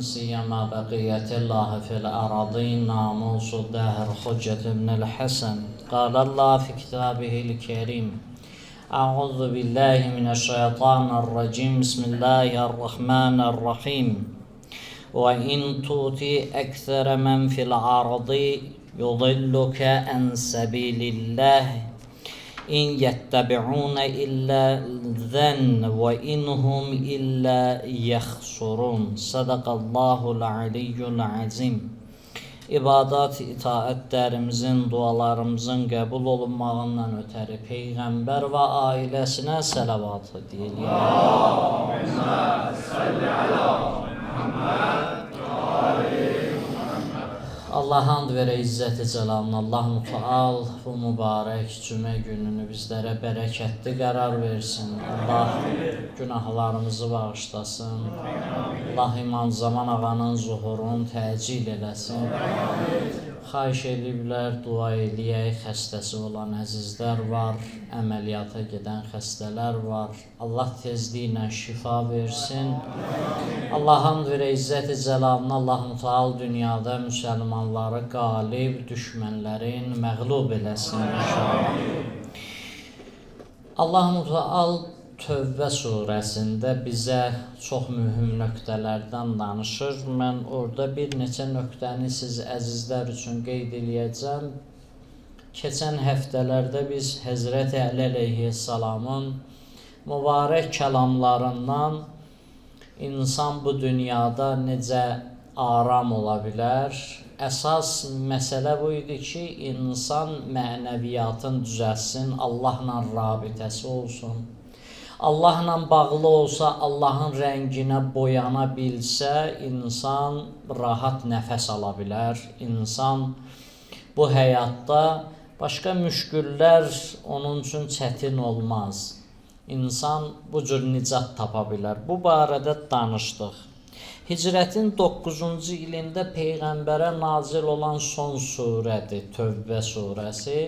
سيما بقية الله في الأراضين ناموس الدهر حجة بن الحسن قال الله في كتابه الكريم أعوذ بالله من الشيطان الرجيم بسم الله الرحمن الرحيم وإن تؤتي أكثر من في الأرض يضلك عن سبيل الله إن يتبعون إلا الظن وإن هم إلا يخسرون صدق الله العلي العظيم. İbadat, itaətlərimizin, dualarımızın qəbul olunmağından ötəri Peyğəmbər və ailəsinə səlavat deyirik. Allahümmə salli alə Muhammed və ali Muhammed. Allah hamd verə izzət-i cəlalına. Allah mütəal bu mübarək cümə gününü bizlərə bərəkətli qərar versin. Allah günahlarımızı bağışlasın. Allah İmam Zaman ağanın zuhurunu təcil eləsin. Xahiş ediblər, dua eləyək. Xəstəsi olan əzizlər var, əməliyyata gedən xəstələr var. Allah tezliklə şifa versin. Allah hamd verə izzət-i cəlalına. Allah mütəal dünyada müsəlmanları qalib, düşmənlərin məğlub eləsin inşallah. Allah mütəal Tövbə surəsində bizə çox mühüm nöqtələrdən danışır. Mən orada bir neçə nöqtəni siz əzizlər üçün qeyd eləyəcəm. Keçən həftələrdə biz Həzrəti Əli əleyhissalamın mübarək kəlamlarından insan bu dünyada necə aram ola bilər? Əsas məsələ bu idi ki, insan mənəviyyatın düzəlsin, Allahla rabitəsi olsun. Allahla bağlı olsa, Allahın rənginə boyana bilsə, insan rahat nəfəs ala bilər. İnsan bu həyatda başqa müşküllər onun üçün çətin olmaz. İnsan bu cür nicat tapa bilər. Bu barədə danışdıq. Hicrətin 9-cu ilində Peyğəmbərə nazil olan son surədir, Tövbə surəsi.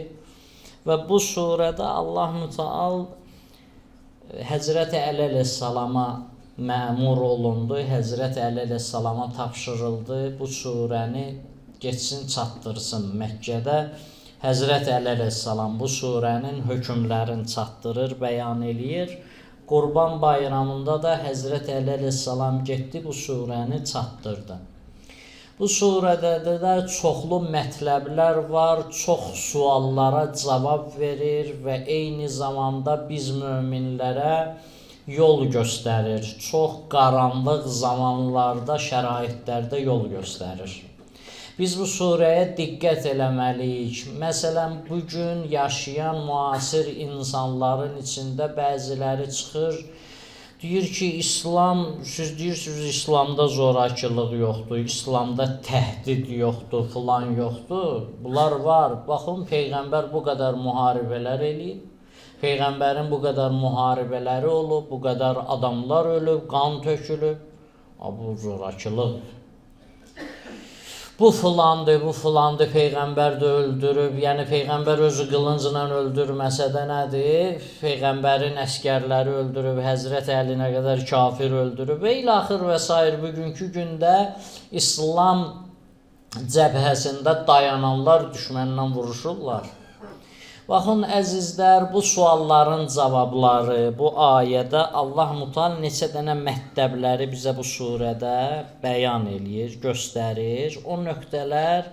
Və bu surədə Allah mütəal Həzrəti Əli əleyhissalama məmur olundu, Həzrəti Əli əleyhissalama tapşırıldı, bu surəni geçsin, çatdırsın Məkkədə. Həzrəti Əli əleyhissalam bu surənin hökmlərini çatdırır, bəyan eləyir. Qurban bayramında da Həzrəti Əli əleyhissalam getdi, bu surəni çatdırdı. Bu surədə də çoxlu mətləblər var, çox suallara cavab verir və eyni zamanda biz möminlərə yol göstərir. Çox qaranlıq zamanlarda, şəraitlərdə yol göstərir. Biz bu surəyə diqqət eləməliyik. Məsələn, bugün yaşayan müasir insanların içində bəziləri çıxır, deyir ki, İslam, siz deyirsiniz, İslamda zorakılıq yoxdur, İslamda təhdid yoxdur, filan yoxdur. Bunlar var. Baxın, Peyğəmbər bu qədər müharibələr eləyib. Peyğəmbərin bu qədər müharibələri olub, bu qədər adamlar ölüb, qan tökülüb. Bu zorakılıqdır. Bu filandır, bu filandır, Peyğəmbər də öldürüb. Yəni, Peyğəmbər özü qılıncla öldürməsə də nədir? Peyğəmbərin əskərləri öldürüb, Həzrət Əlinə qədər kafir öldürüb və ilaxır və s. Bugünkü gündə İslam cəbhəsində dayananlar düşmənlə vuruşurlar. Baxın, əzizlər, bu sualların cavabları, bu ayədə Allah mütəal neçə dənə mətləbləri bizə bu surədə bəyan eləyir, göstərir. O nöqtələr,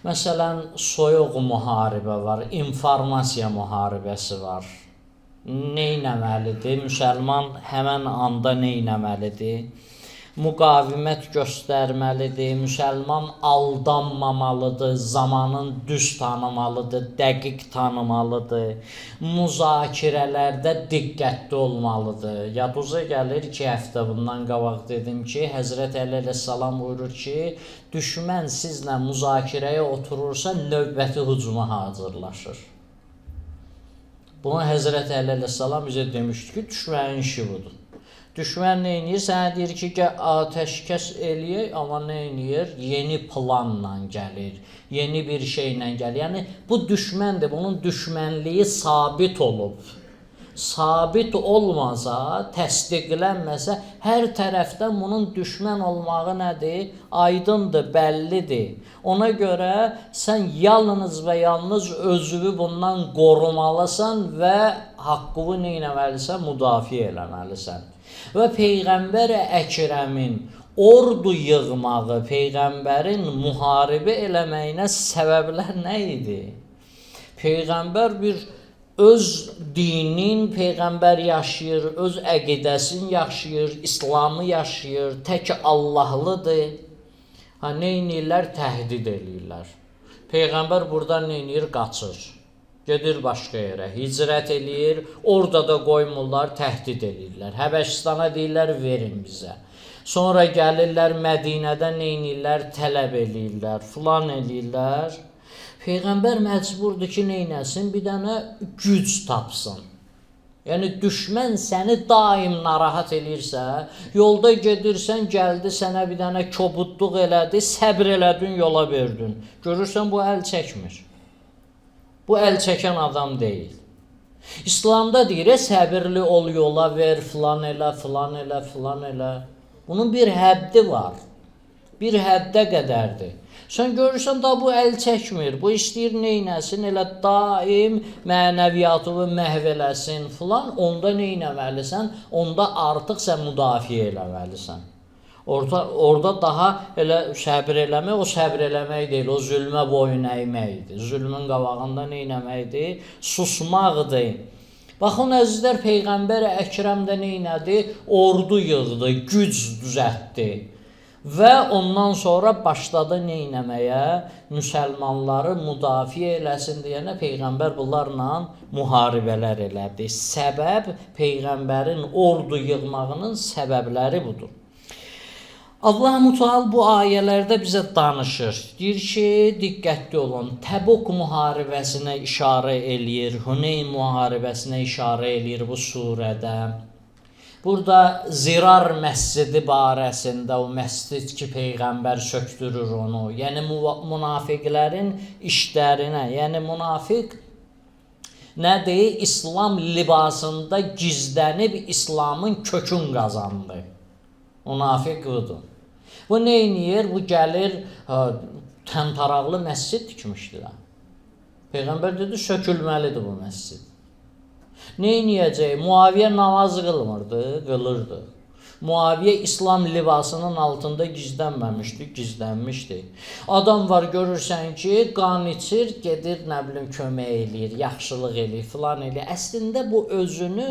məsələn, soyuq müharibə var, informasiya müharibəsi var. Neynəməlidir? Müsəlman həmən anda neynəməlidir? Müqavimət göstərməlidir, müsəlman aldanmamalıdır, zamanın düz tanımalıdır, dəqiq tanımalıdır, müzakirələrdə diqqətli olmalıdır. Yadınıza gəlir 2 həftə bundan qabaq dedim ki, Həzrət Əli əleyhissalam buyurur ki, düşmən sizlə müzakirəyə oturursa növbəti hücuma hazırlaşır. Bunu Həzrət Əli əleyhissalam bizə demişdi ki, düşmənin işi budur. Düşmən nə edir? Sənə deyir ki, atəşkəs eləyək, amma nə edir? Yeni planla gəlir, yeni bir şeylə gəlir. Yəni, bu düşməndir, bunun düşmənliyi sabit olub. sabit olmasa, təsdiqlənməsə, hər tərəfdən bunun düşmən olmağı nədir? Aydındır, bəllidir. Ona görə sən yalnız və yalnız özünü bundan qorumalısan və haqqını nə etməlisən? Müdafiə eləməlisən. Və Peyğəmbər Əkrəmin ordu yığmağı, Peyğəmbərin müharibə eləməyinə səbəblər nə idi? Peyğəmbər bir öz dinin, Peyğəmbər yaşayır, öz əqidəsini yaşayır, İslamı yaşayır, tək Allahlıdır. Nə edirlər? Təhdid eləyirlər. Peyğəmbər buradan nə edir? Qaçır. Gedir başqa yerə, hicrət eləyir, orada da qoymurlar, təhdid eləyirlər. Həbəşistana deyirlər, verin bizə. Sonra gəlirlər Mədinədə nə edirlər? Tələb eləyirlər, filan eləyirlər. Peyğəmbər məcburdur ki, neynəsin? Bir dənə güc tapsın. Yəni, düşmən səni daim narahat eləyirsə, yolda gedirsən, gəldi sənə bir dənə kobudluq elədi, səbr elədin, yola verdin. Görürsən, bu əl çəkmir. Bu əl çəkən adam deyil. İslamda deyir, səbirli ol, yola ver, filan elə, filan elə, filan elə. Bunun bir həddi var. Bir həddə qədərdir. Sən görürsən da bu əl çəkmir, bu istəyir neynəsin, elə daim mənəviyyatını məhv eləsin filan, onda neynəməlisən, onda artıq sən müdafiə eləməlisən. Orada daha elə səbir eləmək, o səbir eləmək deyil, o zülmə boyun əyməkdir. Zülmün qabağında neynəməkdir? Susmaqdır. Baxın, əzizlər, Peyğəmbər Əkrəm də neynədi? Ordu yığdı, güc düzəltdi. Və ondan sonra başladı neynəməyə? Müsəlmanları müdafiə eləsin deyənə Peyğəmbər bunlarla müharibələr elədi. Səbəb, Peyğəmbərin ordu yığmağının səbəbləri budur. Allah-u Teala bu ayələrdə bizə danışır. Deyir ki, diqqətli olun. Təbuk müharibəsinə işarə eləyir, Huneyn müharibəsinə işarə eləyir bu surədə. Burada Zirar məscidi barəsində, o məscid ki, Peyğəmbər sökdürür onu, yəni münafiqlərin işlərinə, yəni münafiq nədir? İslam libasında gizlənib İslamın kökün qazandı. Münafiq budur. Bu nə edir? Bu gəlir, təmtaraqlı məscid tikmişdilər. Peyğəmbər dedi, sökülməlidir bu məscid. Nə edəcək? Muaviyə namaz qılmırdı, qılırdı. Muaviyə İslam libasının altında gizlənməmişdi, gizlənmişdi. Adam var, görürsən ki, qan içir, gedir, nə bilim, kömək eləyir, yaxşılıq eləyir, filan eləyir. Əslində bu özünü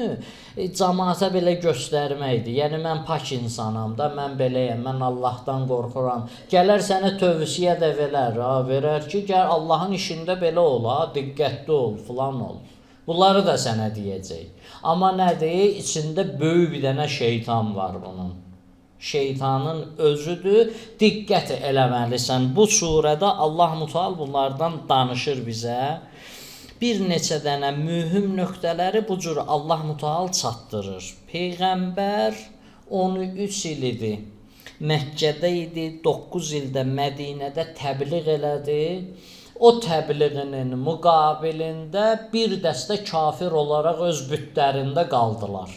cəmaata belə göstərməkdir. Yəni, mən pak insanam da, mən beləyəm, mən Allahdan qorxuram. Gələr sənə tövsiyə də verər ki, gəl Allahın işində belə ol, diqqətli ol, filan ol. Bunları da sənə deyəcək. Amma nədir? İçində böyük bir dənə şeytan var bunun. Şeytanın özüdür. Diqqət eləməlisən. Bu surədə Allah-u Teala bunlardan danışır bizə. Bir neçə dənə mühüm nöqtələri bu cür Allah-u Teala çatdırır. Peyğəmbər 13 il idi. Məkkədə idi, 9 ildə Mədinədə təbliğ elədi. O təbliğinin müqabilində bir dəstə kafir olaraq öz bütlərində qaldılar.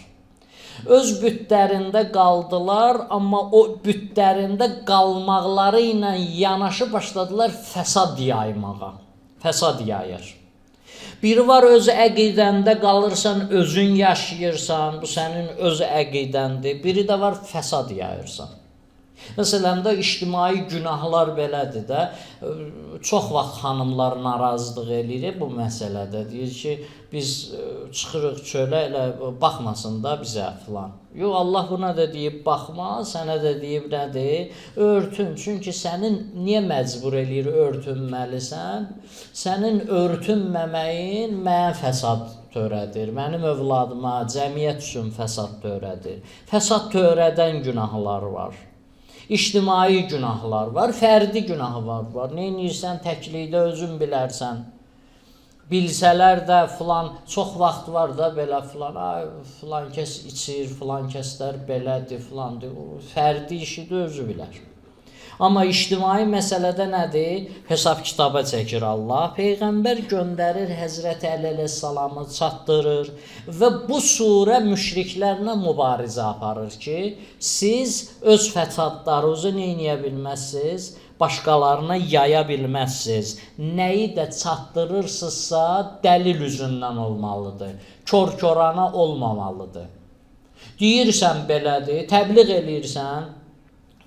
Öz bütlərində qaldılar, amma o bütlərində qalmaqları ilə yanaşı başladılar fəsad yaymağa. Fəsad yayır. Biri var, öz əqidəndə qalırsan, özün yaşayırsan, bu sənin öz əqidəndir. Biri də var, fəsad yayırsan. Məsələn də ictimai günahlar belədir də, çox vaxt xanımlar narazılıq eləyir bu məsələdə. Deyir ki, biz çıxırıq çölə, elə baxmasın da bizə filan. Yox, Allah buna da deyib baxma, sənə də deyib nədir? Örtün, çünki sənin niyə məcbur eləyir örtünməlisən? Sənin örtünməməyin mənə fəsad törədir, mənim övladıma, cəmiyyət üçün fəsad törədir. Fəsad törədən günahlar var. İctimai günahlar var, fərdi günahlar var. Nə edirsən, təklikdə özün bilərsən. Bilsələr də filan, çox vaxt var da belə filan kəs içir, filan kəslər belədir, filandır. Fərdi işidir, özü bilər. Amma ictimai məsələdə nədir? Hesab kitaba çəkir Allah. Peyğəmbər göndərir, Həzrəti Əli əleyhissalamı çatdırır və bu surə müşriklərlə mübarizə aparır ki, siz öz fəsadlarınızı neyə bilməzsiniz? Başqalarına yaya bilməzsiniz. Nəyi də çatdırırsınızsa dəlil üzündən olmalıdır. Kör-körana olmamalıdır. Deyirsən belədir, təbliğ eləyirsən,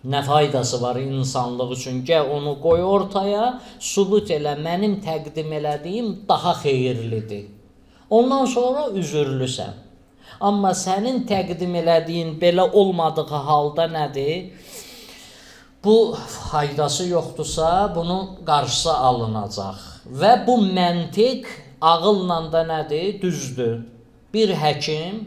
nə faydası var insanlıq üçün? Gəl onu qoy ortaya, sübut elə, mənim təqdim elədiyim daha xeyirlidir. Ondan sonra üzürlüsən. Amma sənin təqdim elədiyin belə olmadığı halda nədir? Bu faydası yoxdursa, bunun qarşısı alınacaq. Və bu məntiq ağılla da nədir? Düzdür. Bir həkim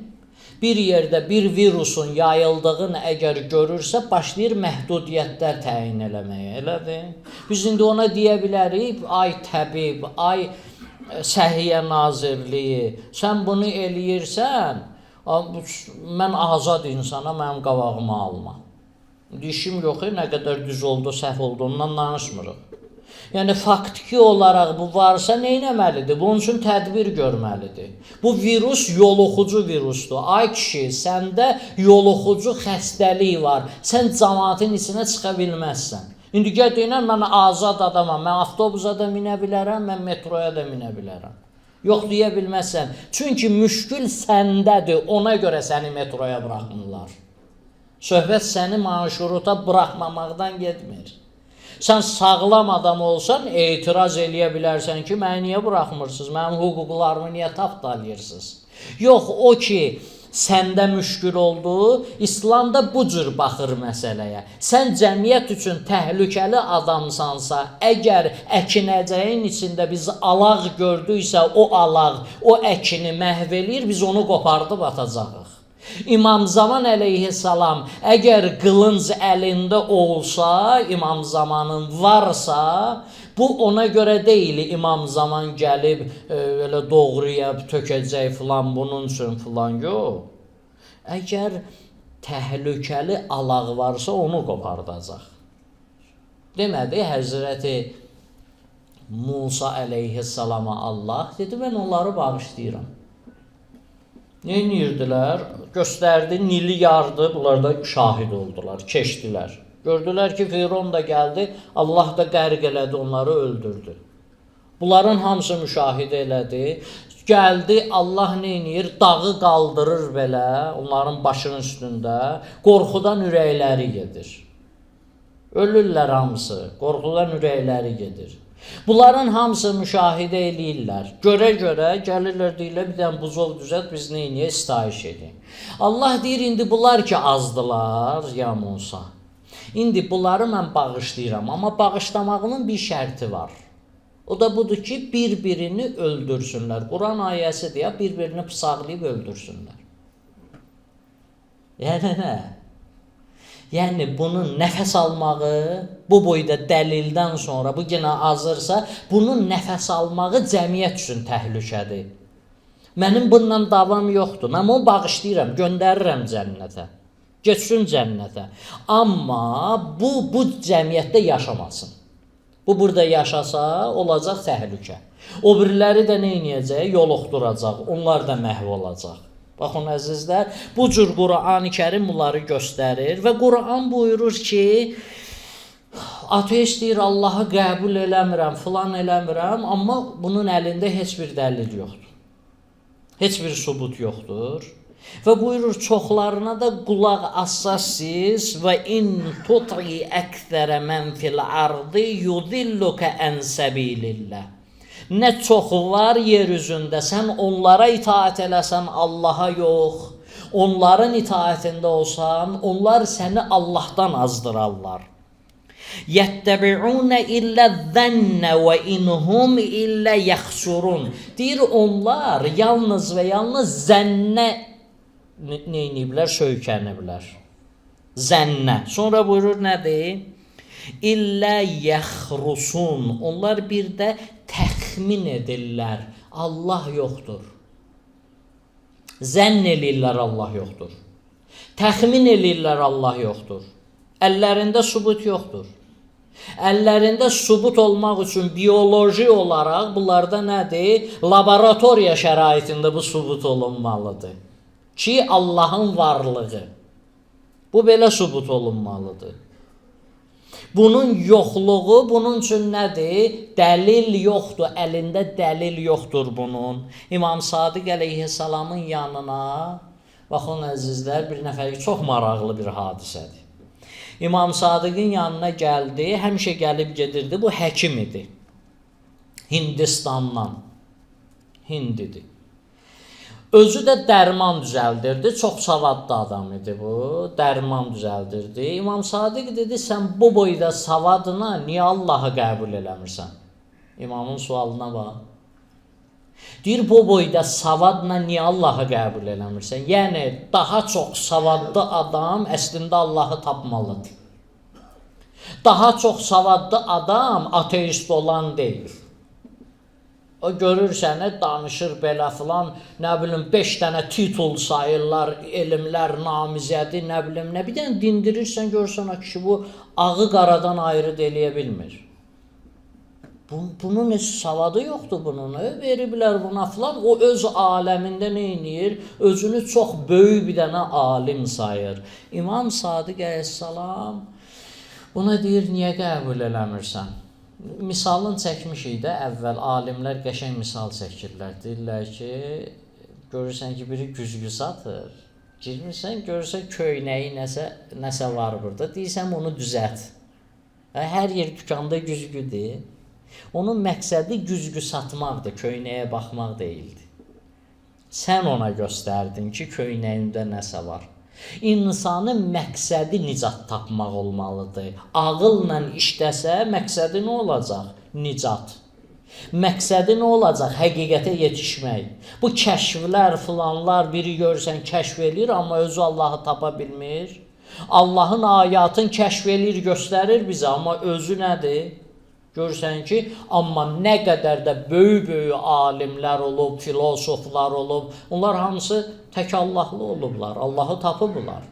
bir yerdə bir virusun yayıldığını əgər görürsə, başlayır məhdudiyyətlər təyin eləməyə, elədir? Biz indi ona deyə bilərik, ay təbib, ay Səhiyyə Nazirliyi, sən bunu eləyirsən, mən azad insana mənim qabağıma alma. İşim yox, nə qədər düz oldu, səhv olduğundan danışmırıq. Yəni, faktiki olaraq bu varsa nə etməlidir? Bunun üçün tədbir görməlidir. Bu virus yoluxucu virusdur. Ay kişi, səndə yoluxucu xəstəlik var. Sən cəmaatın içinə çıxa bilməzsən. İndi gəl deyinən, mən azad adamam. Mən avtobusa da minə bilərəm, mən metroya da minə bilərəm. Yox, deyə bilməzsən. Çünki müşkül səndədir. Ona görə səni metroya buraxmırlar. Söhbət səni marşruta buraxmamaqdan getmir. Sən sağlam adam olsan, etiraz eləyə bilərsən ki, məni niyə buraxmırsınız, mənim hüquqlarımı niyə tapdalayırsınız? Yox, o ki, səndə müşkül oldu, İslam da bu cür baxır məsələyə. Sən cəmiyyət üçün təhlükəli adamsansa, əgər əkinəcəyin içində biz alaq gördüksə, o alaq, o əkini məhv eləyir, biz onu qopardıb atacağıq. İmam Zaman əleyhissalam əgər qılınc əlində olsa, İmam Zamanın varsa, bu ona görə deyil, İmam Zaman gəlib elə doğrayıb tökəcək filan, bunun üçün filan, yox. Əgər təhlükəli alaq varsa, onu qopardacaq. Demədi, Həzrəti Musa əleyhissalama Allah dedi, mən onları bağışlayıram. Nə edirdilər? Göstərdi, Nili yardı, bunlar da şahid oldular, keçdilər. Gördülər ki, Firon da gəldi, Allah da qərq elədi, onları öldürdü. Bunların hamısı müşahidə elədi. Gəldi, Allah nə edir? Dağı qaldırır belə, onların başının üstündə, qorxudan ürəkləri gedir. Ölürlər hamısı, qorxudan ürəkləri gedir. Bunların hamısı müşahidə eləyirlər. Görə-görə gəlirlər, deyirlər, bir dənə buzov düzət, biz neyniyə istayiş edin. Allah deyir, indi bunlar ki azdılar, ya Musa. İndi bunları mən bağışlayıram, amma bağışlamağının bir şərti var. O da budur ki, bir-birini öldürsünlər. Quran ayəsi deyə, bir-birini pısaqlayıb öldürsünlər. Yəni nə? Yəni, bunun nəfəs almağı, bu boyda dəlildən sonra, bu yenə azırsa, bunun nəfəs almağı cəmiyyət üçün təhlükədir. Mənim bundan davam yoxdur. Mən onu bağışlayıram, göndərirəm cənnətə. Geçsin cənnətə. Amma bu cəmiyyətdə yaşamasın. Bu burada yaşasa, olacaq təhlükə. O biriləri də nə edəcək? Yoluxduracaq, onlar da məhv olacaq. Baxın, əzizlər, bu cür Quran-ı Kərim bunları göstərir və Quran buyurur ki, ateist deyir, Allahı qəbul eləmirəm, filan eləmirəm, amma bunun əlində heç bir dəlil yoxdur. Heç bir sübut yoxdur. Və buyurur, çoxlarına da qulaq assaz siz və in tut'i əksərə mən fil ardı yudilluka ən səbilillah. Nə çox var yer üzündə, sən onlara itaat eləsən Allaha yox, onların itaətində olsan, onlar səni Allahdan azdırarlar. Yəttəbi'unə illə zənnə və inhum illə yəxsurun. Deyir, onlar yalnız və yalnız zənnə neyniblər, söykəniblər. Zənnə. Sonra buyurur nədir? İllə yəxrusun. Onlar bir də təxmin edirlər. Allah yoxdur. Zənn eləyirlər, Allah yoxdur. Təxmin eləyirlər, Allah yoxdur. Əllərində sübut yoxdur. Əllərində sübut olmaq üçün bioloji olaraq bunlarda nədir? Laboratoriya şəraitində bu sübut olunmalıdır. Ki, Allahın varlığı. Bu belə sübut olunmalıdır. Bunun yoxluğu bunun üçün nədir? Dəlil yoxdur, əlində dəlil yoxdur bunun. İmam Sadiq əleyhissalamın yanına, baxın əzizlər, bir nəfər çox maraqlı bir hadisədir. İmam Sadiqin yanına gəldi, həmişə gəlib gedirdi, bu həkim idi. Hindistandan, Hindidir. Özü də dərman düzəldirdi, çox savadlı adam idi bu, dərman düzəldirdi. İmam Sadiq dedi, sən bu boyda savadına niyə Allahı qəbul eləmirsən? İmamın sualına bax. Deyir, bu boyda savadla niyə Allahı qəbul eləmirsən? Yəni, daha çox savadlı adam əslində Allahı tapmalıdır. Daha çox savadlı adam ateist olan deyil. O görür səni, danışır belə filan, nə bilim, 5 dənə titul sayırlar, elmlər, namizədi, nə bilim, nə bir dənə dindirirsən, görsən o kişi bu ağı qaradan ayrı eləyə bilmir. Bunun heç savadı yoxdur bunun, veriblər buna filan, o öz aləmində nə edir? Özünü çox böyük bir dənə alim sayır. İmam Sadiq əleyhissalam buna deyir, niyə qəbul eləmirsən? Misalını çəkmişik də əvvəl, alimlər qəşəng misal çəkirlər. Deyirlər ki, görürsən ki, biri güzgü satır. Girmirsən, görürsən köynəyi nəsə var burada. Deyirsən, onu düzət. Hər yer dükanda güzgüdür. Onun məqsədi güzgü satmaqdır, köynəyə baxmaq deyildi. Sən ona göstərdin ki, köynəyində nəsə var. İnsanın məqsədi nicat tapmaq olmalıdır. Ağılla işləsə, məqsədi nə olacaq? Nicat. Məqsədi nə olacaq? Həqiqətə yetişmək. Bu kəşflər, filanlar, biri görürsən kəşf eləyir, amma özü Allahı tapa bilmir. Allahın ayatını kəşf eləyir, göstərir bizə, amma özü nədir? Görürsən ki, amma nə qədər də böyük-böyük alimlər olub, filosoflar olub, onlar hamısı tək Allahlı olublar, Allahı tapıblar.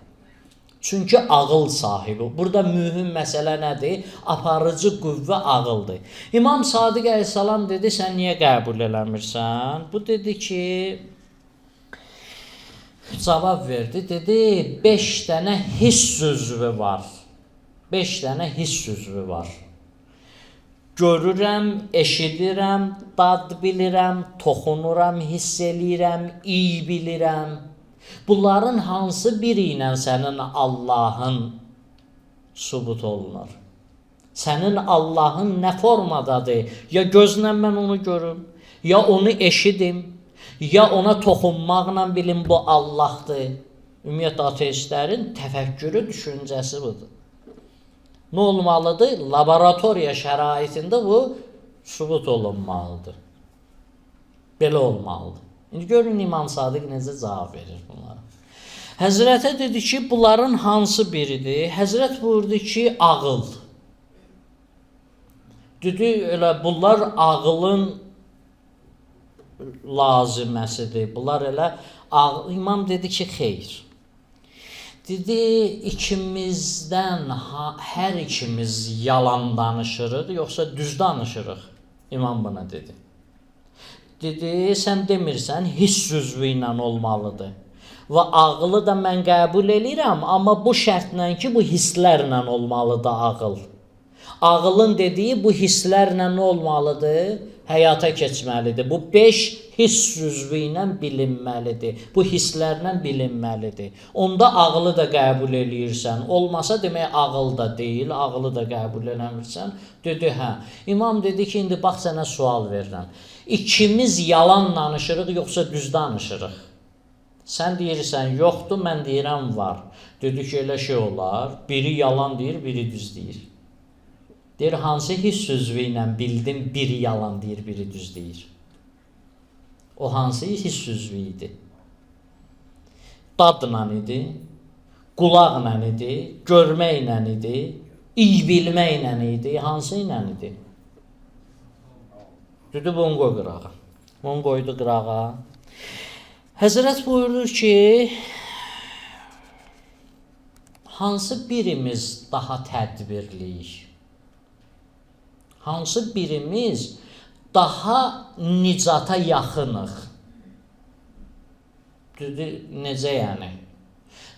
Çünki ağıl sahibi. Burada mühüm məsələ nədir? Aparıcı qüvvə ağıldır. İmam Sadiq əleyhissalam dedi, sən niyə qəbul eləmirsən? Bu dedi ki, cavab verdi, dedi, 5 dənə hiss üzvü var. 5 dənə hiss üzvü var. Görürəm, eşidirəm, dad bilirəm, toxunuram, hiss eləyirəm, iyi bilirəm. Bunların hansı biri ilə sənin Allahın sübut olunur? Sənin Allahın nə formadadır? Ya gözlə mən onu görüm, ya onu eşidim, ya ona toxunmaqla bilim bu Allahdır. Ümumiyyətlə, ateistlərin təfəkkürü, düşüncəsi budur. Nə olmalıdır? Laboratoriya şəraitində bu sübut olunmalıdır. Belə olmalıdır. İndi görün İmam Sadiq necə cavab verir bunlara. Həzrətə dedi ki, bunların hansı biridir? Həzrət buyurdu ki, ağıl. Dedi, elə bunlar ağılın laziməsidir. Bunlar elə İmam dedi ki, xeyr. Dedi, ikimizdən hər ikimiz yalan danışırıq, yoxsa düz danışırıq? İmam buna dedi. Dedi, sən demirsən, hiss üzvü ilə olmalıdır. Və ağılı da mən qəbul edirəm, amma bu şərtlə ki, bu hisslərlə olmalıdır ağıl. Ağılın dediyi bu hisslərlə nə olmalıdır? Həyata keçməlidir. Bu 5 hiss üzvü ilə bilinməlidir. Bu hisslərlə bilinməlidir. Onda ağılı da qəbul eləyirsən. Olmasa demək ağıl da deyil, ağılı da qəbul eləmirsən. Dedi, hə. İmam dedi ki, indi bax sənə sual verirəm. İkimiz yalan danışırıq, yoxsa düz danışırıq? Sən deyirsən, yoxdur, mən deyirəm, var. Dedi ki, elə şey olar. Biri yalan deyir, biri düz deyir. Deyir, hansı hiss üzvü ilə bildim, biri yalan deyir, biri düz deyir. O hansı hiss üzvü idi? Dadla idi, qulaqla idi, görməklə idi, iyi bilməklə idi, hansı ilə idi? Dedi, bunu qoy qırağa. Bunu qoydu qırağa. Həzrət buyurur ki, hansı birimiz daha tədbirliyik? Hansı birimiz daha nicata yaxınıq? Dedi, necə yəni?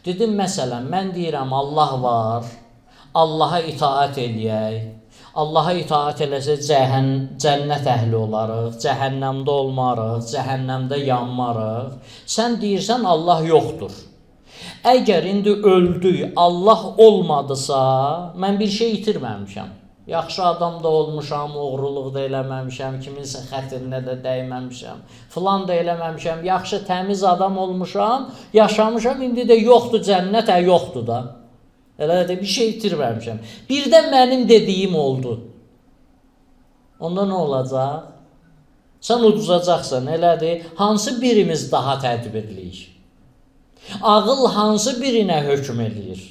Dedim, məsələn, mən deyirəm, Allah var, Allaha itaat eləyək. Allaha itaat eləsə cənnət əhli olarıq, cəhənnəmdə olmarıq, cəhənnəmdə yanmarıq. Sən deyirsən, Allah yoxdur. Əgər indi öldük, Allah olmadısa, mən bir şey itirməmişəm. Yaxşı adam da olmuşam, oğruluq da eləməmişəm, kiminsə xətrinə də dəyməmişəm, filan da eləməmişəm, yaxşı, təmiz adam olmuşam, yaşamışam, indi də yoxdur cənnət, yoxdur da. Elə də bir şey itirməmişəm. Birdən mənim dediyim oldu. Onda nə olacaq? Sən uduzacaqsan, elədir. Hansı birimiz daha tədbirliyik? Ağıl hansı birinə hökm eləyir?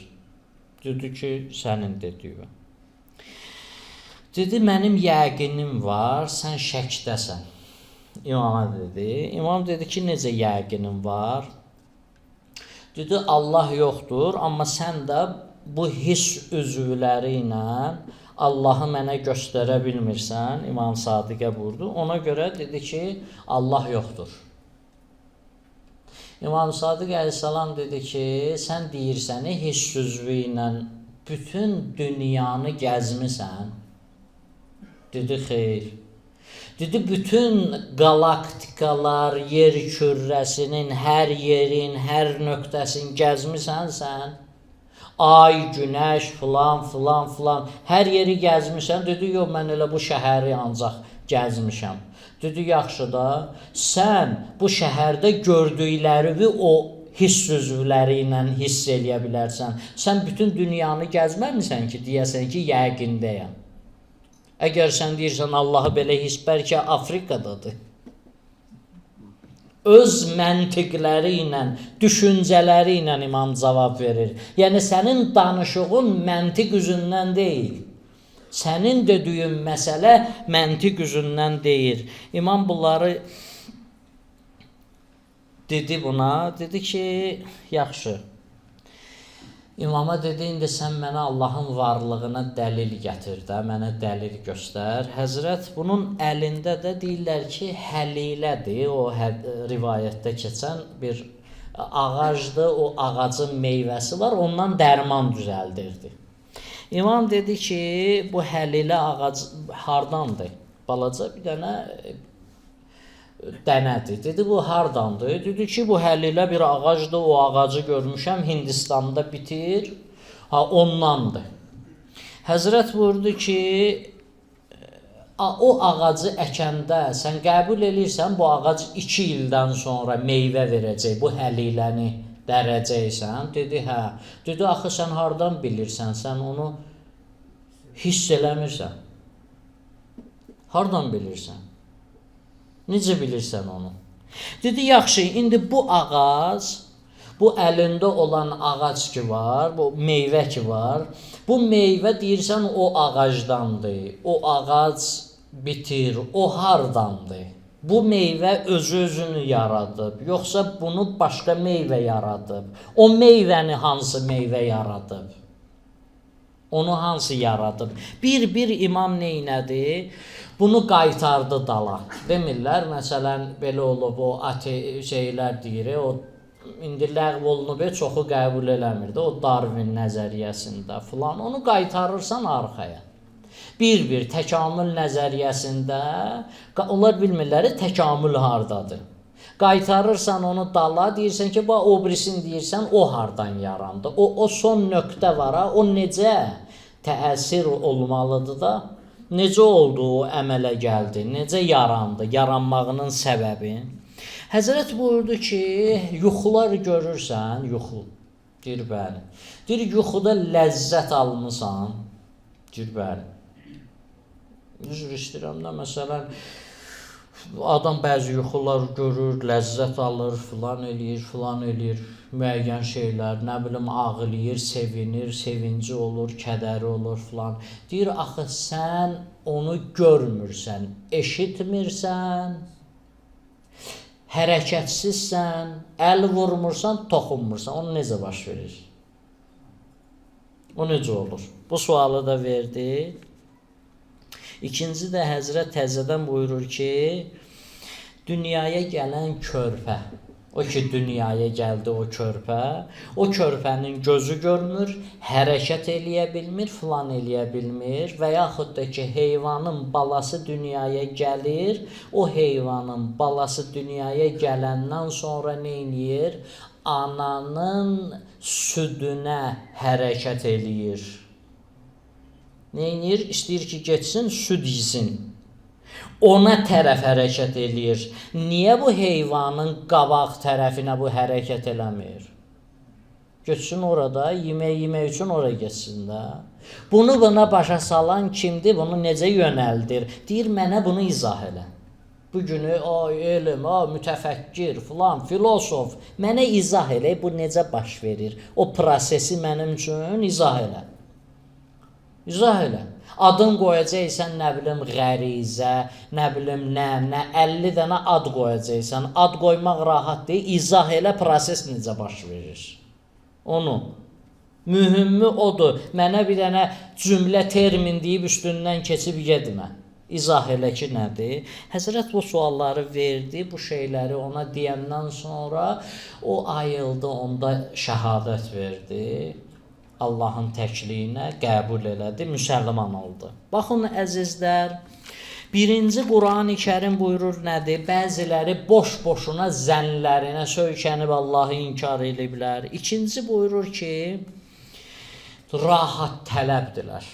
Dedi ki, sənin dediyi. Dedi, mənim yəqinim var, sən şəkdəsən. İmama dedi. İmam dedi ki, necə yəqinim var? Dedi, Allah yoxdur, amma sən də bu hiss üzvləri ilə Allahı mənə göstərə bilmirsən. İmam Sadiqə vurdu. Ona görə dedi ki, Allah yoxdur. İmam Sadiq əleyhissalam dedi ki, sən deyirsən, hiss üzvü ilə bütün dünyanı gəzmisən. Dedi, xeyr. Dedi, bütün qalaktikalar, yer kürrəsinin hər yerin, hər nöqtəsini gəzmisən sən. Ay, günəş, filan, filan, filan, hər yeri gəzmisən. Dedi, yox, mən elə bu şəhəri ancaq gəzmişəm. Dedi, yaxşı da, sən bu şəhərdə gördüklərini o hiss üzvləri ilə hiss eləyə bilərsən. Sən bütün dünyanı gəzməmisən ki, deyəsən ki, yəqindəyəm. Əgər sən deyirsən, Allahı belə hiss, bəlkə Afrikadadır. Öz məntiqləri ilə, düşüncələri ilə imam cavab verir. Yəni, sənin danışığın məntiq üzündən deyil. Sənin dediyin məsələ məntiq üzündən deyil. İmam bunları dedi buna, dedi ki, yaxşı. İmama dedi, indi sən mənə Allahın varlığına dəlil gətir də, mənə dəlil göstər. Həzrət bunun əlində də deyirlər ki, həlilədir, o rivayətdə keçən bir ağacdır, o ağacın meyvəsi var, ondan dərman düzəldirdi. İmam dedi ki, bu həlilə ağac hardandır? Balaca bir dənədir. Dedi, bu hardandır? Dedi ki, bu həlilə bir ağacdır, o ağacı görmüşəm, Hindistanda bitir, ondandır. Həzrət buyurdu ki, o ağacı əkəndə sən qəbul edirsən, bu ağac 2 ildən sonra meyvə verəcək, bu həliləni dərəcəksən. Dedi, hə. Dedi, axı sən hardan bilirsən, sən onu hiss eləmirsən. Hardan bilirsən? Necə bilirsən onu? Dedi, yaxşı, indi bu ağac, bu əlində olan ağac ki var, bu meyvə ki var, bu meyvə deyirsən o ağacdandır, o ağac bitir, o hardandır? Bu meyvə özünü yaradıb, yoxsa bunu başqa meyvə yaradıb? O meyvəni hansı meyvə yaradıb? Onu hansı yaradıb? Bir imam neynədi? Bunu qaytardı dala. Demirlər, məsələn, belə olub, o şeylər deyir, o indi ləğv olunub, çoxu qəbul eləmirdi, o Darwin nəzəriyyəsində filan, onu qaytarırsan arxaya. Bir təkamül nəzəriyyəsində, onlar bilmirlər, təkamül hardadır. Qaytarırsan onu dala, deyirsən ki, o birisini deyirsən, o hardan yarandı. O son nöqtə var, o necə təsir olmalıdır da, necə oldu, o əmələ gəldi, necə yarandı, yaranmağının səbəbi. Həzrət buyurdu ki, yuxular görürsən, yuxu, deyir, bəli. Deyir, yuxuda ləzzət almısan, deyir, bəli. Üzr istəyirəm də, məsələn, adam bəzi yuxular görür, ləzzət alır, filan eləyir, müəyyən şeylər, nə bilim, ağlayır, sevinir, sevinci olur, kədəri olur, filan. Deyir, axı, sən onu görmürsən, eşitmirsən, hərəkətsizsən, əl vurmursan, toxunmursan, onu necə baş verir? O necə olur? Bu sualı da verdi. İkinci də Həzrət təzədən buyurur ki, dünyaya gələn körpə, o ki dünyaya gəldi o körpənin gözü görmür, hərəkət eləyə bilmir, filan eləyə bilmir və yaxud da ki heyvanın balası dünyaya gəlir, o heyvanın balası dünyaya gələndən sonra nə eləyir? Ananın südünə hərəkət eləyir. Nə eləyir? İstəyir ki getsin, süd yesin. Ona tərəf hərəkət eləyir. Niyə bu heyvanın qabaq tərəfinə bu hərəkət eləmir? Getsin orada, yemək üçün ora getsin də. Bunu buna başa salan kimdir? Bunu necə yönəldir? Deyir, mənə bunu izah elə. Bugünü, elm, mütəfəkkir, filan, filosof, mənə izah elə, bu necə baş verir? O prosesi mənim üçün izah elə. İzah elə. Adın qoyacaqsan, nə bilim, qərizə, nə bilim, nə, 50 dənə ad qoyacaqsan. Ad qoymaq rahat deyil, izah elə, proses necə baş verir. Onu. Mühümmi odur. Mənə bir dənə cümlə termin deyib üstündən keçib getmə. İzah elə ki, nədir? Həzrət bu sualları verdi, bu şeyləri ona deyəndən sonra o ayıldı, onda şəhadət verdi. Allahın təkliyinə qəbul elədi, müsəlman oldu. Baxın, əzizlər, birinci Quran-ı Kərim buyurur nədir? Bəziləri boş-boşuna zənlərinə söykənib Allahı inkar ediblər. İkinci buyurur ki, rahat tələbdirlər.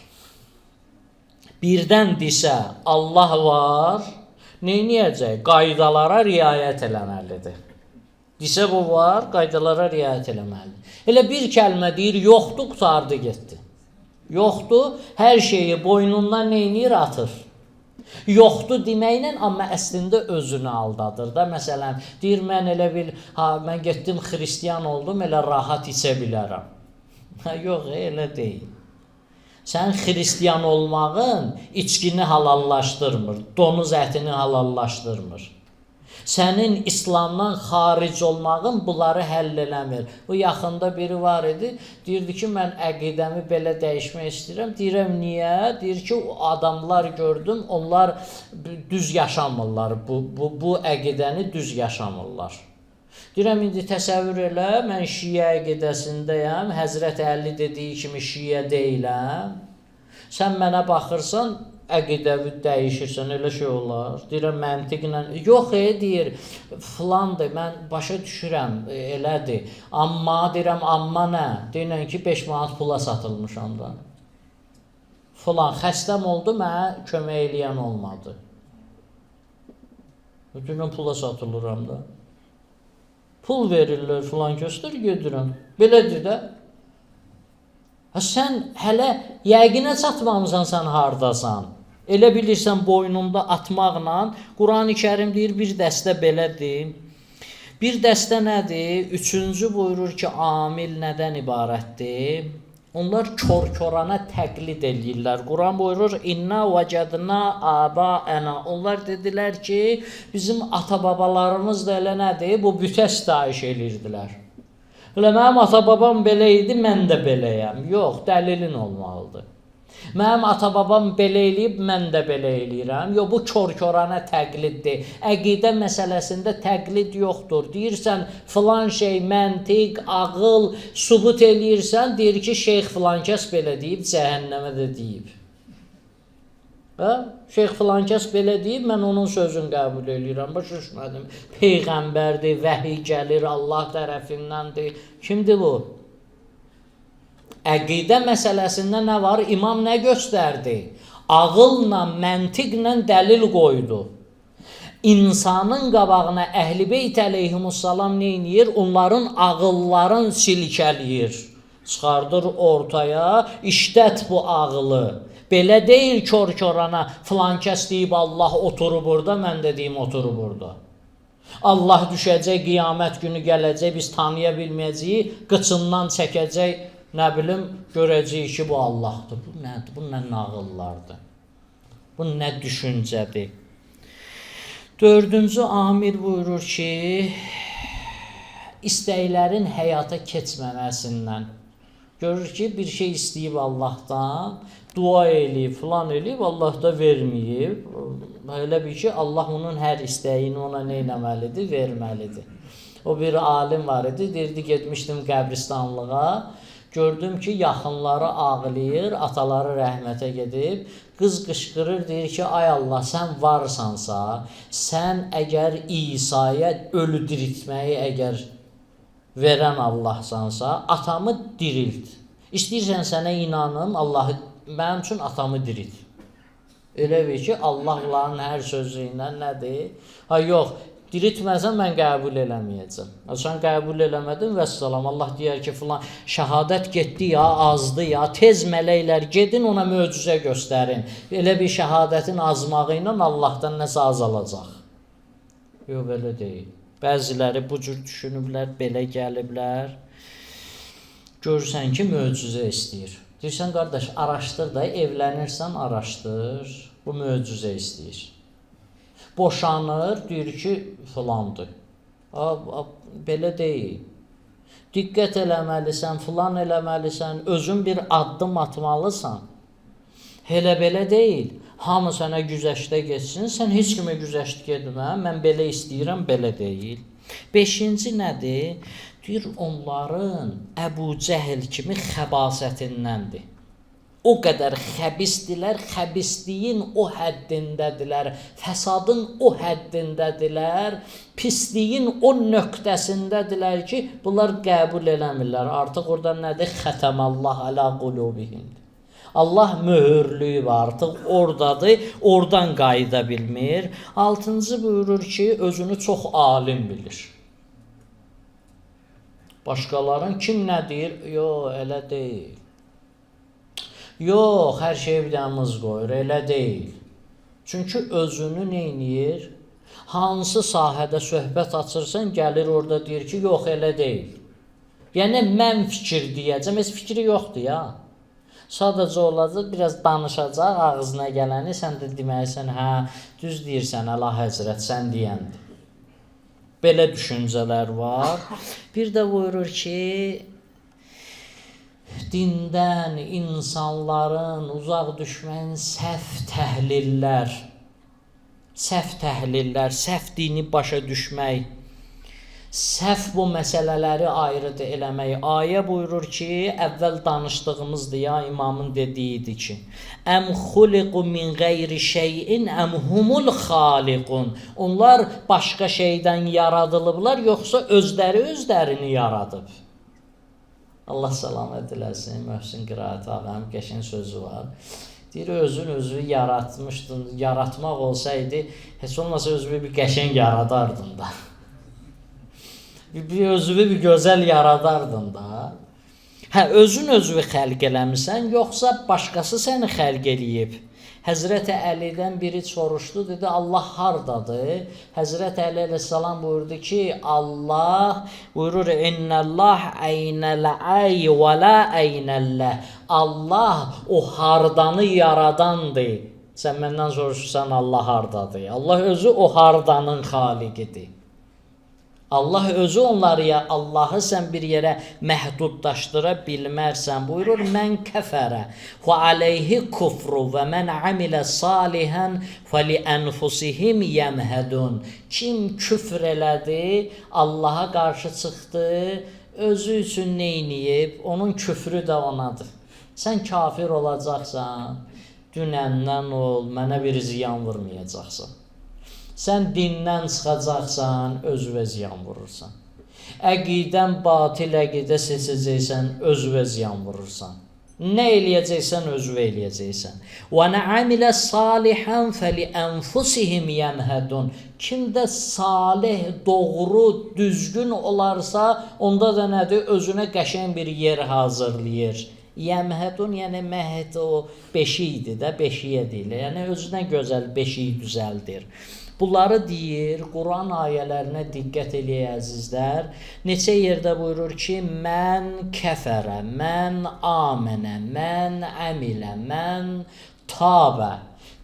Birdən desə, Allah var, neyniyəcək? Qaydalara riayət eləməlidir. Desə bu var, qaydalara riayət eləməlidir. Elə bir kəlmə deyir, yoxdur, qutardı, getdi. Yoxdur, hər şeyi boynundan neynir, atır. Yoxdur deməklə, amma əslində özünü aldadır da. Məsələn, deyir, mən elə bil, mən getdim, xristiyan oldum, elə rahat içə bilərəm. Yox, elə deyil. Sən xristiyan olmağın içkini halallaşdırmır, donuz ətini halallaşdırmır. Sənin İslamdan xaric olmağın bunları həll eləmir. Bu yaxında biri var idi, deyirdi ki, mən əqidəmi belə dəyişmək istəyirəm. Deyirəm, niyə? Deyir ki, adamlar gördüm, onlar düz yaşamırlar, bu əqidəni düz yaşamırlar. Deyirəm, indi təsəvvür elə, mən şiə əqidəsindəyəm, Həzrət Əli dediyi kimi şiə deyiləm. Sən mənə baxırsan, əqidəvi dəyişirsən, elə şey olar. Deyirəm, məntiqlə, yox, deyir, filandır, mən başa düşürəm, elədir. Amma, deyirəm, amma nə? Deyirəm ki, 5 manat pula satılmışam da. Filan, xəstəm oldu, mənə kömək eləyən olmadı. Deyirəm, pula satılıram da. Pul verirlər, filan göstər, gedirəm. Belədir də. Sən hələ yəqinə çatmamısan, sən hardasan. Elə bilirsən boynunda atmaqla, Quran-ı Kərim deyir, bir dəstə belədir. Bir dəstə nədir? Üçüncü buyurur ki, amil nədən ibarətdir? Onlar kör-körana təqlid eləyirlər. Quran buyurur, İnna vəcədna əba'əna. Onlar dedilər ki, bizim ata-babalarımız da elə nədir? Bu bütə sitayiş eləyirdilər. Elə mənim ata-babam belə idi, mən də beləyəm. Yox, dəlilin olmalıdır. Mənim ata-babam belə eləyib, mən də belə eləyirəm. Yox, bu kör-körana təqliddir. Əqidə məsələsində təqlid yoxdur. Deyirsən, filan şey, məntiq, ağıl, sübut eləyirsən, deyir ki, şeyx filan kəs belə deyib, cəhənnəmə də deyib. Şeyx filan kəs belə deyib, mən onun sözünü qəbul eləyirəm. Başa düşmədim. Peyğəmbərdir, vəhiy gəlir, Allah tərəfindəndir. Kimdir bu? Əqidə məsələsində nə var? İmam nə göstərdi? Ağılla, məntiqlə dəlil qoydu. İnsanın qabağına Əhl-i Beyt əleyhimussalam nə edir? Onların ağıllarını silkələyir. Çıxardır ortaya, işlət bu ağılı. Belə deyil kör-körana, filan kəs deyib Allah oturub burada, mən də deyim oturub burada. Allah düşəcək, qiyamət günü gələcək, biz tanıya bilməyəcəyik, qıçından çəkəcək, nə bilim, görəcəyik ki, bu Allahdır. Bu nədir? Bu nə nağıllardır? Bu nə düşüncədir? Dördüncü amil buyurur ki, istəklərin həyata keçməməsindən Görür ki, bir şey istəyib Allahdan, dua eləyib, filan eləyib, Allah da verməyib. Elə bir ki, Allah onun hər istəyini ona nə etməlidir? Verməlidir. O bir alim var idi, deyirdi, getmişdim qəbristanlığa, gördüm ki, yaxınları ağlayır, ataları rəhmətə gedib, qız qışqırır, deyir ki, ay Allah, sən varsansa, sən əgər İsa'ya ölü diriltməyi əgər verən Allahsansa, atamı dirilt. İstəyirsən sənə inanım, Allahı, mənim üçün atamı dirilt. Elə bir ki, Allahların hər sözü ilə nədir? Ha, yox, diriltməsən mən qəbul eləməyəcəm. Sən qəbul eləmədin və salam. Allah deyər ki, filan şəhadət getdi ya, azdı ya, tez mələklər gedin ona möcüzə göstərin. Elə bir şəhadətin azmağı ilə Allahdan nəsə azalacaq. Yox, belə deyil. Bəziləri bu cür düşünüblər, belə gəliblər. Görürsən ki, möcüzə istəyir. Deyirsən, qardaş, araşdır da, evlənirsən, araşdır. Bu möcüzə istəyir. Boşanır, deyir ki, filandır. Belə deyil. Diqqət eləməlisən, filan eləməlisən, özün bir addım atmalısan. Elə belə deyil. Hamı sənə güzəştə geçsin, sən heç kimə güzəşt getmə, mən belə istəyirəm, belə deyil. 5-ci nədir? Deyir, onların Əbu Cəhil kimi xəbasətindəndir. O qədər xəbisdilər, xəbisliyin o həddindədirlər, fəsadın o həddindədirlər, pisliyin o nöqtəsindədirlər ki, bunlar qəbul eləmirlər. Artıq orada nədir? Xətəməllah alə qulubihimdir. Allah möhürlüyüb artıq oradadır, oradan qayıda bilmir. 6-cı buyurur ki, özünü çox alim bilir. Başqaların kim nə deyir? Yox, elə deyil. Yox, hər şey bir dəmiz qoyur, elə deyil. Çünki özünü neyniyir? Hansı sahədə söhbət açırsan, gəlir orada deyir ki, yox, elə deyil. Yəni, mən fikir deyəcəm, heç fikri yoxdur ya. Sadəcə olacaq, biraz danışacaq, ağzına gələni, sən də deməksən, hə, düz deyirsən, Əla Həzrət, sən deyəndir. Belə düşüncələr var. Bir də buyurur ki, dindən insanların uzaq düşməyin səhv təhlillər, səhv dini başa düşmək, səhv bu məsələləri ayrıdır eləmək. Ayə buyurur ki, əvvəl danışdığımızdır ya, imamın dediyidi ki, əm xuliqu min qeyri şeyin əm humul xaliqun. Onlar başqa şeydən yaradılıblar, yoxsa özlərini yaradıb. Allah salamət eləsin, Məhsin Qiraət ağam qəşəng sözü var. Deyir, özü yaratmışdın, yaratmaq olsaydı, heç olmasa özünü bir qəşəng yaradardın da. Özünü bir gözəl yaradardın da. Hə, özünü xəlq eləmirsən, yoxsa başqası səni xəlq eləyib. Həzrəti Əlidən biri soruşdu, dedi, Allah hardadır? Həzrəti Əli əleyhissalam buyurdu ki, Allah buyurur, İnnəllah əynəl-əy və la əynəlləh. Allah o hardanı yaradandır. Sən məndən soruşursan, Allah hardadır? Allah özü o hardanın xaliqidir. Allah özü onları ya, Allahı sən bir yerə məhdudlaşdıra bilmərsən. Buyurur, mən kəfərə və aleyhi kufru və mən amilə salihən fəli ənfusihim yəmhədun. Kim küfr elədi, Allaha qarşı çıxdı, özü üçün neyniyib, onun küfrü də onadır. Sən kafir olacaqsan, dünəndən ol, mənə bir ziyan vurmayacaqsan. Sən dindən çıxacaqsan, özünə ziyan vurursan. Əqidən batil əqidə seçəcəksən, özünə ziyan vurursan. Nə eləyəcəksən, özünə eləyəcəksən. Və nə amilə salihən fəli ənfusihim yəmhədun. Kimdə salih, doğru, düzgün olarsa, onda da nədir? Özünə qəşəng bir yer hazırlayır. Yəmhədun, yəni məhd o beşiyidir də, beşiyə deyilir. Yəni özünə gözəl beşiyi düzəldir. Bunları deyir, Quran ayələrinə diqqət eləyək əzizlər. Neçə yerdə buyurur ki, mən kəfərə, mən amənə, mən əmilə, mən tabə.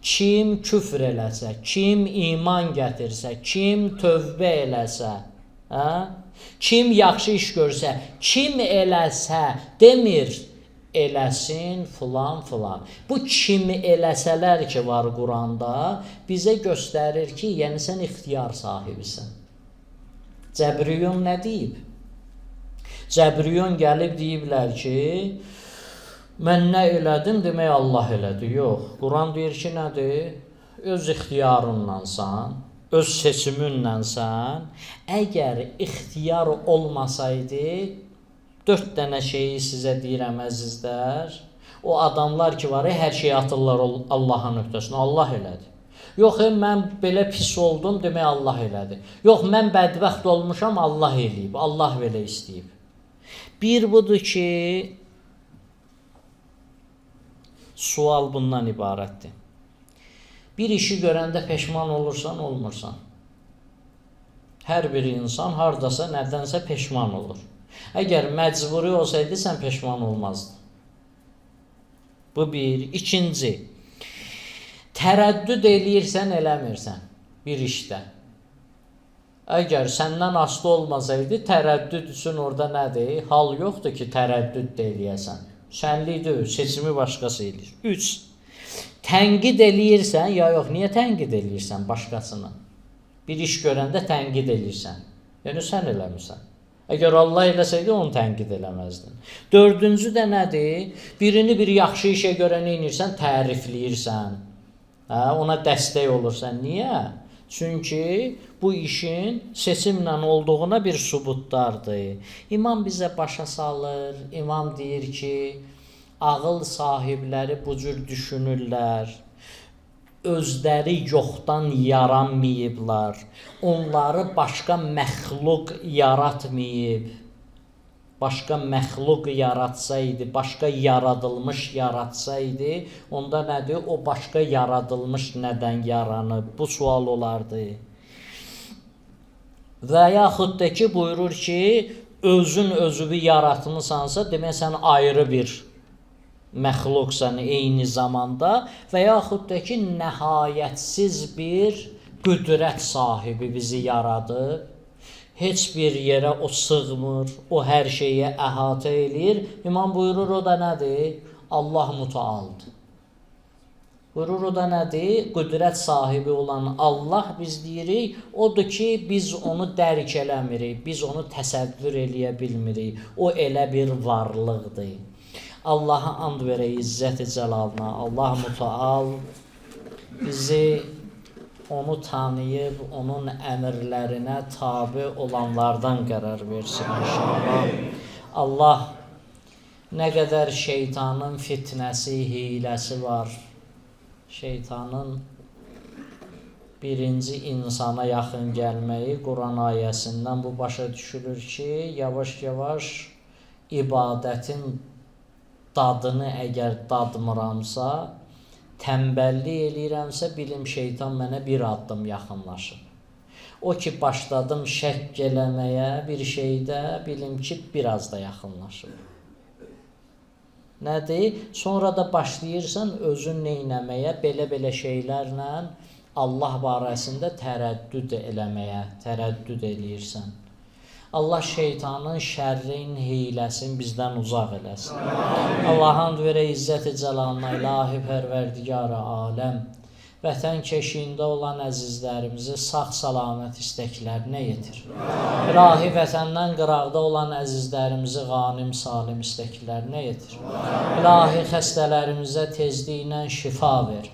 Kim küfr eləsə, kim iman gətirsə, kim tövbə eləsə, Hə? Kim yaxşı iş görsə, kim eləsə, demir eləsin filan filan. Bu kimi eləsələr ki var Quranda bizə göstərir ki, yəni sən ixtiyar sahibisən. Cəbriyun nə deyib? Cəbriyun gəlib deyiblər ki, mən nə elədim demək Allah elədi. Yox, Quran deyir ki, nədir? Öz ixtiyarındansan, öz seçiminlənsən. Əgər ixtiyar olmasaydı, 4 dənə şeyi sizə deyirəm əzizlər. O adamlar ki var, hər şeyi atırlar Allahın öhdəsinə. Allah elədi. Yox, mən belə pis oldum, demək Allah elədi. Yox, mən bədbəxt olmuşam, Allah eləyib. Allah belə istəyib. Bir budur ki, sual bundan ibarətdir. Bir işi görəndə peşman olursan, olmursan. Hər bir insan hardasa, nədənsə peşman olur. Əgər məcburi olsaydı, sən peşman olmazdın. Bu bir. İkinci, tərəddüd eləyirsən, eləmirsən bir işdə. Əgər səndən asılı olmasaydı, tərəddüd üçün orada nədir? Hal yoxdur ki, tərəddüd də eləyəsən. Sənlikdir, seçimi başqası eləyir. 3. Tənqid eləyirsən, ya yox, niyə tənqid eləyirsən başqasını? Bir iş görəndə tənqid eləyirsən. Yəni, sən eləmirsən. Əgər Allah eləsəydi, onu tənqid eləməzdin. 4-cü də nədir? Birini bir yaxşı işə görə nə edirsən? Tərifləyirsən. Ona dəstək olursan. Niyə? Çünki bu işin seçimlə olduğuna bir sübutlardır. İmam bizə başa salır. İmam deyir ki, ağıl sahibləri bu cür düşünürlər. Özləri yoxdan yaranmayıblar. Onları başqa məxluq yaratmayıb. Başqa məxluq yaratsaydı, başqa yaradılmış yaratsaydı, onda nədir? O başqa yaradılmış nədən yaranıb? Bu sual olardı. Və yaxud da ki, buyurur ki, özün özünü yaratmısansa, demək sən ayrı bir məxluqsan eyni zamanda və yaxud da ki, nəhayətsiz bir qüdrət sahibi bizi yaradıb. Heç bir yerə o sığmır, o hər şeyə əhatə eləyir. İmam buyurur, o da nədir? Allah mütəaldır. Buyurur, o da nədir? Qüdrət sahibi olan Allah biz deyirik, odur ki, biz onu dərk eləmirik, biz onu təsəvvür eləyə bilmirik. O elə bir varlıqdır. Allaha and verək izzət-i cəlalına. Allah mütəal bizi onu tanıyıb, onun əmrlərinə tabi olanlardan qərar versin inşallah. Allah nə qədər şeytanın fitnəsi, hiləsi var. Şeytanın birinci insana yaxın gəlməyi Quran ayəsindən bu başa düşülür ki, yavaş-yavaş ibadətin dadını əgər dadmıramsa, tənbəllik eləyirəmsə, bilim şeytan mənə bir addım yaxınlaşır. O ki, başladım şəkk eləməyə bir şeydə, bilim ki, biraz da yaxınlaşır. Nədir? Sonra da başlayırsan özün neynəməyə, belə-belə şeylərlə Allah barəsində tərəddüd eləməyə, tərəddüd eləyirsən. Allah şeytanın şərrin, hiləsin bizdən uzaq eləsin. Allah'ın verə izzət-i cəlalına, ilahi pərverdigarı aləm, vətən keşiyində olan əzizlərimizi sağ-salamət istəklərinə yetir. İlahi vətəndən qıraqda olan əzizlərimizi qanim, salim istəklərinə yetir. İlahi xəstələrimizə tezliklə şifa ver.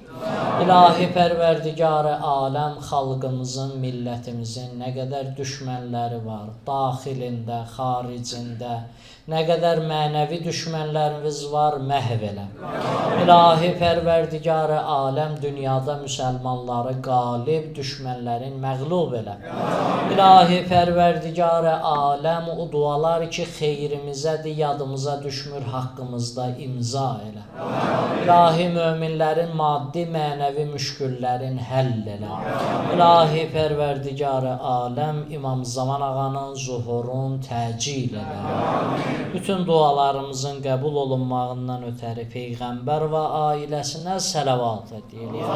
İlahi pərverdigarı aləm, xalqımızın, millətimizin nə qədər düşmənləri var, daxilində, xaricində, nə qədər mənəvi düşmənlərimiz var, məhv elə. İlahi pərverdigarı aləm, dünyada müsəlmanları qalib, düşmənlərin məğlub elə. İlahi pərverdigarı aləm, o dualar ki, xeyrimizədir, yadımıza düşmür, haqqımızda imza elə. İlahi möminlərin maddi, mənəvi müşküllərin həll elə. İlahi pərverdigarı aləm, İmam Zaman ağanın zuhurun təcil elə. Bütün dualarımızın qəbul olunmağından ötəri Peyğəmbər və ailəsinə sələvat ediləyək.